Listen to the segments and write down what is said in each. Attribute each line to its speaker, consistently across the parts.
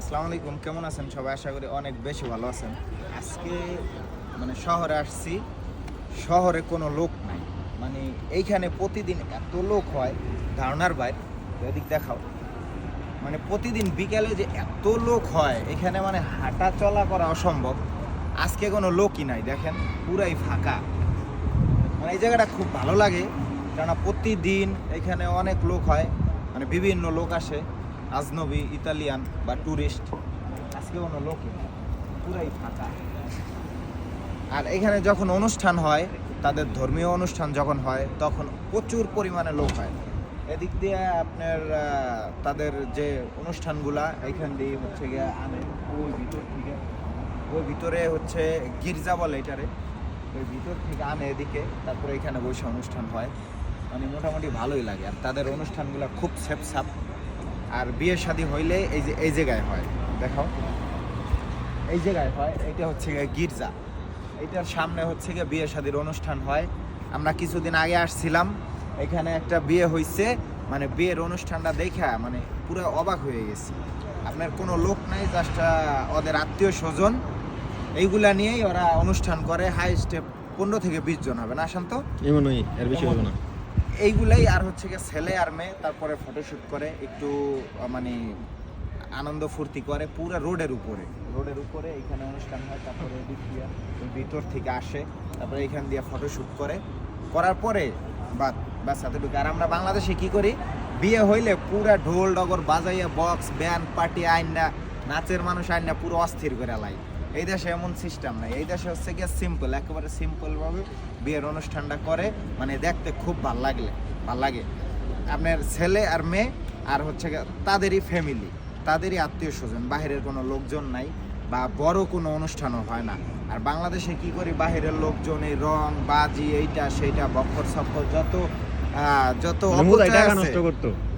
Speaker 1: আসসালামু আলাইকুম, কেমন আছেন সবাই? আশা করি অনেক বেশি ভালো আছেন। আজকে শহরে আসছি, শহরে কোনো লোক নাই। এইখানে প্রতিদিন এত লোক হয় ধারণার বাইরে। এদিক দেখাও, প্রতিদিন বিকেলে যে এত লোক হয় এখানে হাঁটা চলা করা অসম্ভব। আজকে কোনো লোকই নাই, দেখেন পুরাই ফাঁকা। এই জায়গাটা খুব ভালো লাগে, কেননা প্রতিদিন এখানে অনেক লোক হয়, বিভিন্ন লোক আসে, আজনবী, ইতালিয়ান বা ট্যুরিস্ট। আজকে কোনো লোকই নেই, পুরাই ফাঁকা। আর এখানে যখন অনুষ্ঠান হয়, তাদের ধর্মীয় অনুষ্ঠান যখন হয় তখন প্রচুর পরিমাণে লোক হয়। এদিক দিয়ে আপনার তাদের যে অনুষ্ঠানগুলা এইখান দিয়ে হচ্ছে গিয়ে আনে ওই ভিতর থেকে, ওই ভিতরে হচ্ছে গির্জা বলে এটারে, ওই ভিতর থেকে আনে এদিকে, তারপরে এখানে বসে অনুষ্ঠান হয়। মোটামুটি ভালোই লাগে। আর তাদের অনুষ্ঠানগুলো খুব সেফ সাপ। আর বিয়ে শাদী হইলে এই জায়গায় হয়, দেখাও, এই জায়গায় হয়। এটা হচ্ছে গিয়ে গির্জা, এইটার সামনে হচ্ছে গিয়ে বিয়ে শাদীর অনুষ্ঠান হয়। আমরা কিছুদিন আগে আসছিলাম, এখানে একটা বিয়ে হয়েছে, বিয়ের অনুষ্ঠানটা দেখা পুরো অবাক হয়ে গেছে। আপনার কোনো লোক নাই, জাস্ট ওদের আত্মীয় স্বজন এইগুলা নিয়েই ওরা অনুষ্ঠান করে। হাই স্টেপ 15 থেকে 20 জন হবে না, শান্ত?
Speaker 2: এমনই, এর বেশি হবে না।
Speaker 1: এইগুলাই। আর হচ্ছে গিয়ে ছেলে আর মেয়ে, তারপরে ফটোশ্যুট করে, একটু আনন্দ ফুর্তি করে পুরো রোডের উপরে এখানে অনুষ্ঠান হয়। তারপরে এদিক দিয়ে ভিতর থেকে আসে, তারপরে এখান দিয়ে ফটোশ্যুট করার পরে বাস এতটুকু। আর আমরা বাংলাদেশে কি করি, বিয়ে হইলে পুরা ঢোল ডগর বাজাইয়া বক্স ব্যান্ড পার্টি আইনা, নাচের মানুষ আইনা পুরো অস্থির করে লাই। এই দেশে এমন সিস্টেম নাই। এই দেশে হচ্ছে গিয়ে সিম্পল, একেবারে সিম্পলভাবে বিয়ের অনুষ্ঠানটা করে, দেখতে খুব ভাল লাগে। আপনার ছেলে আর মেয়ে আর হচ্ছে তাদেরই ফ্যামিলি, তাদেরই আত্মীয় স্বজন, বাহিরের কোনো লোকজন নাই, বা বড় কোনো অনুষ্ঠানও হয় না। আর বাংলাদেশে কি করি, বাহিরের লোকজন এই রং বাজি এইটা সেইটা বক্কর সক্কর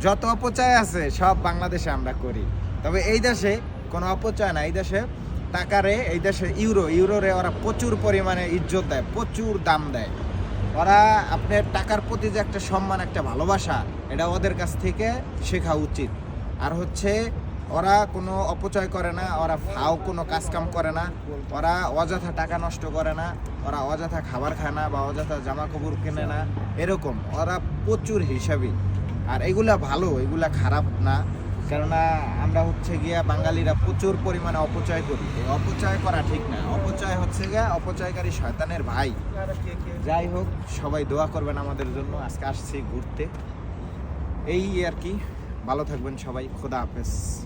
Speaker 1: যত অপচয় আছে সব বাংলাদেশে আমরা করি। তবে এই দেশে কোনো অপচয় না। এই দেশে টাকারে, এই দেশে ইউরোরে ওরা প্রচুর পরিমাণে ইজ্জত দেয়, প্রচুর দাম দেয়। ওরা আপনার টাকার প্রতি যে একটা সম্মান, একটা ভালোবাসা, এটা ওদের কাছ থেকে শেখা উচিত। আর হচ্ছে ওরা কোনো অপচয় করে না, ওরা ফাও কোনো কাজকাম করে না, ওরা অযথা টাকা নষ্ট করে না, ওরা অযথা খাবার খায় না বা অযথা জামা কাপড় কেনে না, এরকম ওরা প্রচুর হিসাবী। আর এগুলা ভালো, এগুলা খারাপ না। কেননা আমরা হচ্ছে গিয়া বাঙালিরা প্রচুর পরিমাণে অপচয় করি। অপচয় করা ঠিক না, অপচয় হচ্ছে গিয়া অপচয়কারী শয়তানের ভাই। যাই হোক, সবাই দোয়া করবেন আমাদের জন্য। আজকে আসছি ঘুরতে, এই আর কি। ভালো থাকবেন সবাই, খোদা হাফেজ।